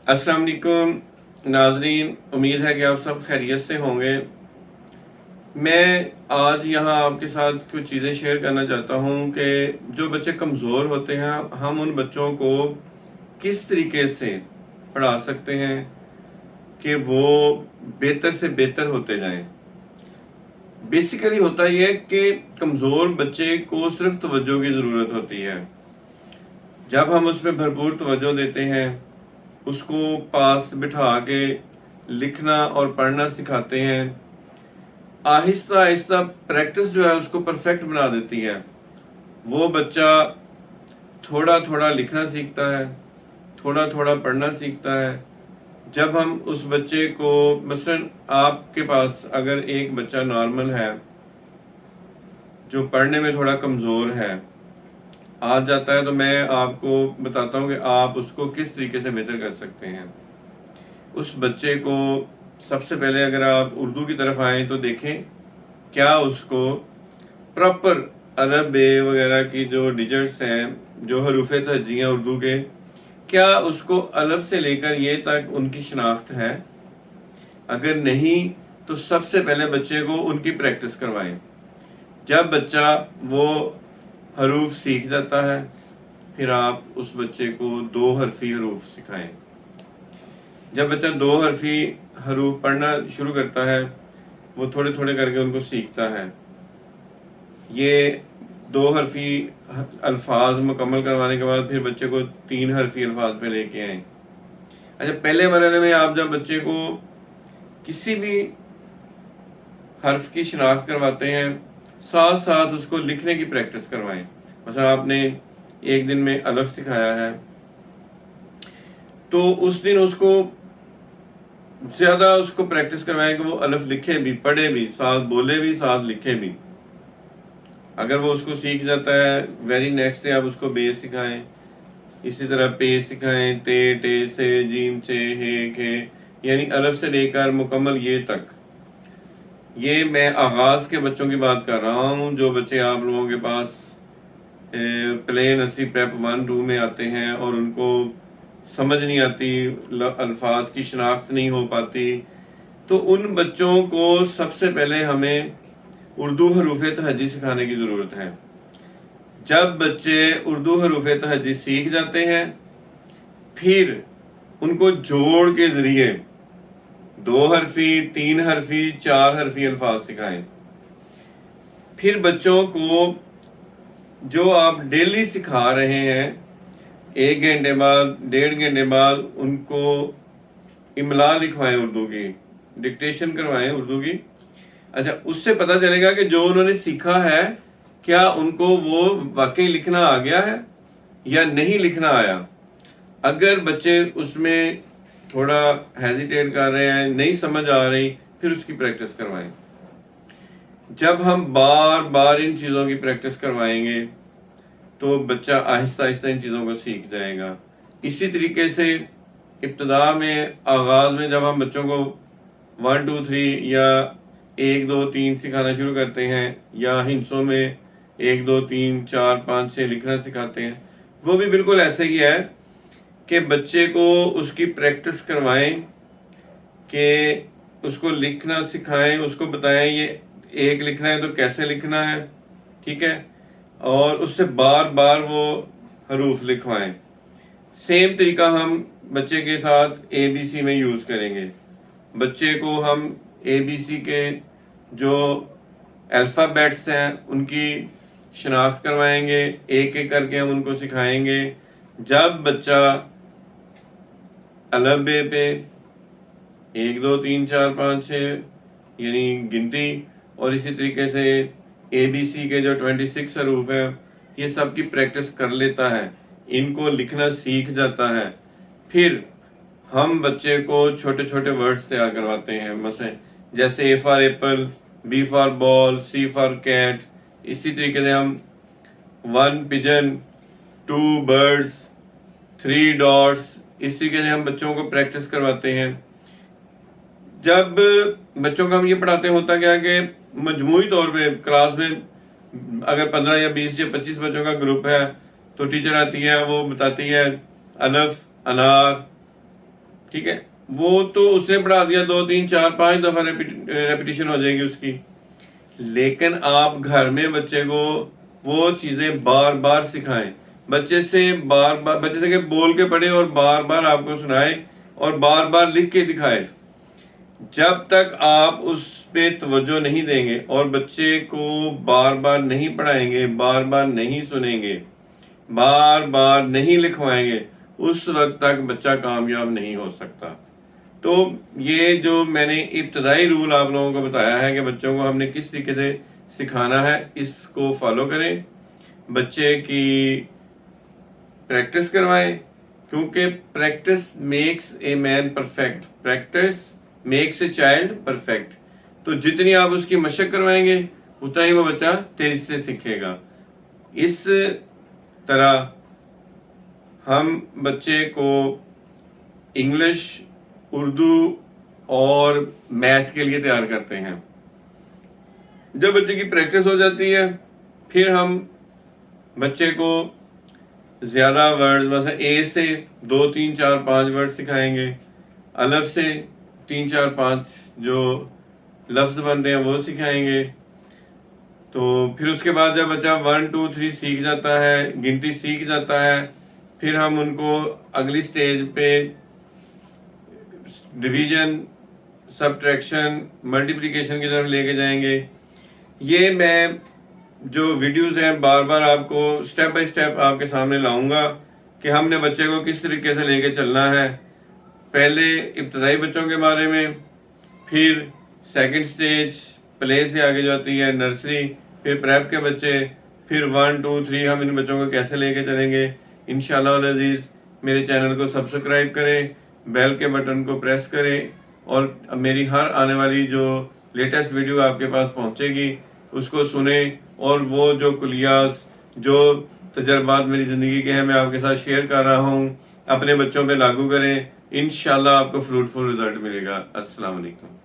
अस्सलाम वालेकुम नाजरीन, उम्मीद है कि आप सब खैरियत से होंगे। मैं आज यहाँ आपके साथ कुछ चीज़ें शेयर करना चाहता हूँ कि जो बच्चे कमज़ोर होते हैं हम उन बच्चों को किस तरीके से पढ़ा सकते हैं कि वो बेहतर से बेहतर होते जाएं। बेसिकली होता यह है कि कमज़ोर बच्चे को सिर्फ तवज्जो की ज़रूरत होती है। जब हम उस पर भरपूर तवज्जो देते हैं, उसको पास बिठा के लिखना और पढ़ना सिखाते हैं, आहिस्ता आहिस्ता प्रैक्टिस जो है उसको परफेक्ट बना देती है। वो बच्चा थोड़ा थोड़ा लिखना सीखता है, थोड़ा थोड़ा पढ़ना सीखता है। जब हम उस बच्चे को, मसलन आपके पास अगर एक बच्चा नॉर्मल है जो पढ़ने में थोड़ा कमज़ोर है आ जाता है, तो मैं आपको बताता हूँ कि आप उसको किस तरीके से बेहतर कर सकते हैं। उस बच्चे को सबसे पहले अगर आप उर्दू की तरफ आएँ तो देखें क्या उसको प्रॉपर अरब बे वगैरह की जो डिजिट्स हैं, जो हरूफ तहजी हैं उर्दू के, क्या उसको अलफ से लेकर ये तक उनकी शनाख्त है। अगर नहीं तो सबसे पहले बच्चे को उनकी प्रैक्टिस करवाएं। जब बच्चा वो हरूफ सीख जाता है, फिर आप उस बच्चे को दो हरफी हरूफ सिखाएं। जब बच्चा दो हरफी हरूफ पढ़ना शुरू करता है, वो थोड़े थोड़े करके उनको सीखता है। ये दो हरफी अल्फाज मुकम्मल करवाने के बाद फिर बच्चे को तीन हरफी अल्फाज पे लेके आए। अच्छा, पहले मरहले में आप जब बच्चे को किसी भी हर्फ की शनाख्त करवाते हैं, साथ साथ उसको लिखने की प्रैक्टिस करवाएं। मतलब आपने एक दिन में अलफ सिखाया है तो उस दिन उसको ज़्यादा उसको प्रैक्टिस करवाएं कि वो अलफ लिखे भी, पढ़े भी, साथ बोले भी, साथ लिखे भी। अगर वो उसको सीख जाता है, वेरी नेक्स्ट डे आप उसको बे सिखाएं। इसी तरह पे सिखाएं, ते, टे, से, जीम, चे, हे, के, यानी अलफ से लेकर मुकम्मल ये तक। ये मैं आगाज़ के बच्चों की बात कर रहा हूँ। जो बच्चे आप लोगों के पास प्ले नर्सरी प्रेप 1-2 में आते हैं और उनको समझ नहीं आती, अल्फाज की शनाख्त नहीं हो पाती, तो उन बच्चों को सबसे पहले हमें उर्दू हरूफ तहजी सिखाने की ज़रूरत है। जब बच्चे उर्दू हरूफ तहजी सीख जाते हैं, फिर उनको जोड़ के ज़रिए दो हरफी, तीन हरफी, चार हरफी अल्फाज सिखाएं। फिर बच्चों को जो आप डेली सिखा रहे हैं, 1 घंटे बाद, 1.5 घंटे बाद उनको इमला लिखवाएं, उर्दू की डिक्टेशन करवाएं उर्दू की। अच्छा, उससे पता चलेगा कि जो उन्होंने सीखा है क्या उनको वो वाकई लिखना आ गया है या नहीं लिखना आया। अगर बच्चे उसमें थोड़ा हेजिटेट कर रहे हैं, नहीं समझ आ रही, फिर उसकी प्रैक्टिस करवाएं। जब हम बार बार इन चीज़ों की प्रैक्टिस करवाएंगे तो बच्चा आहिस्ता आहिस्ता इन चीज़ों को सीख जाएगा। इसी तरीके से इब्तदा में, आगाज़ में जब हम बच्चों को 1 2 3 या 1 2 3 सिखाना शुरू करते हैं, या हिंसों में 1 2 3 4 5 6 लिखना सिखाते हैं, वो भी बिल्कुल ऐसे ही है कि बच्चे को उसकी प्रैक्टिस करवाएं, कि उसको लिखना सिखाएं, उसको बताएं ये एक लिखना है तो कैसे लिखना है, ठीक है, और उससे बार बार वो हरूफ लिखवाएं। सेम तरीका हम बच्चे के साथ ABC में यूज़ करेंगे। बच्चे को हम ABC के जो अल्फ़ाबेट्स हैं उनकी शनाख्त करवाएंगे, एक एक करके हम उनको सिखाएंगे। जब बच्चा अलफ बे पे 1 2 3 4 5 6 यानी गिनती, और इसी तरीके से ABC के जो 26 हरूफ हैं, ये सब की प्रैक्टिस कर लेता है, इनको लिखना सीख जाता है, फिर हम बच्चे को छोटे छोटे वर्ड्स तैयार करवाते हैं। मसलन जैसे A for apple, B for ball, C for cat. इसी तरीके से हम 1 पिजन, 2 बर्ड्स, 3 डॉट्स, इस तरीके से हम बच्चों को प्रैक्टिस करवाते हैं। जब बच्चों को हम ये पढ़ाते हैं, होता क्या कि मजमूई तौर पे क्लास में अगर 15 या 20 या 25 बच्चों का ग्रुप है तो टीचर आती है, वो बताती है अलफ, अनार, ٹھیک ہے، وہ تو اس نے پڑھا دیا 2 3 4 5 دفعہ ریپیٹیشن ہو جائے گی اس کی، لیکن آپ گھر میں بچے کو وہ چیزیں بار بار سکھائیں، بچے سے کہ بول کے پڑھے اور بار بار آپ کو سنائے اور بار بار لکھ کے دکھائے۔ جب تک آپ اس پہ توجہ نہیں دیں گے اور بچے کو بار بار نہیں پڑھائیں گے، بار بار نہیں سنیں گے، بار بار نہیں لکھوائیں گے، اس وقت تک بچہ کامیاب نہیں ہو سکتا۔ تو یہ جو میں نے ابتدائی رول آپ لوگوں کو بتایا ہے کہ بچوں کو ہم نے کس طریقے سے سکھانا ہے، اس کو فالو کریں، بچے کی پریکٹس کروائیں، کیونکہ practice makes a man perfect, practice makes a child perfect. تو جتنی آپ اس کی مشق کروائیں گے اتنا ہی وہ بچہ تیزی سے سیکھے گا۔ اس طرح ہم بچے کو انگلش، اردو اور میتھ کے لیے تیار کرتے ہیں۔ جب بچے کی پریکٹس ہو جاتی ہے پھر ہم بچے کو زیادہ ورڈز، مثلا اے سے 2 3 4 5 ورڈ سکھائیں گے، الف سے 3 4 5 جو لفظ بنتے ہیں وہ سکھائیں گے۔ تو پھر اس کے بعد جب بچہ 1 2 3 سیکھ جاتا ہے، گنتی سیکھ جاتا ہے، پھر ہم ان کو اگلی سٹیج پہ ڈویژن، سبٹریکشن، ملٹیپلیکیشن کی طرف لے کے جائیں گے۔ یہ میں جو ویڈیوز ہیں بار بار آپ کو سٹیپ بائی سٹیپ آپ کے سامنے لاؤں گا کہ ہم نے بچے کو کس طریقے سے لے کے چلنا ہے۔ پہلے ابتدائی بچوں کے بارے میں، پھر سیکنڈ سٹیج پلے سے آگے جاتی ہے نرسری، پھر پریپ کے بچے، پھر 1 2 3 ہم ان بچوں کو کیسے لے کے چلیں گے۔ انشاءاللہ العزیز میرے چینل کو سبسکرائب کریں، بیل کے بٹن کو پریس کریں، اور میری ہر آنے والی جو لیٹسٹ ویڈیو آپ کے پاس پہنچے گی اس کو سنیں، اور وہ جو کلیات، جو تجربات میری زندگی کے ہیں میں آپ کے ساتھ شیئر کر رہا ہوں، اپنے بچوں پہ لاگو کریں، انشاءاللہ آپ کو فروٹفل رزلٹ ملے گا۔ السلام علیکم۔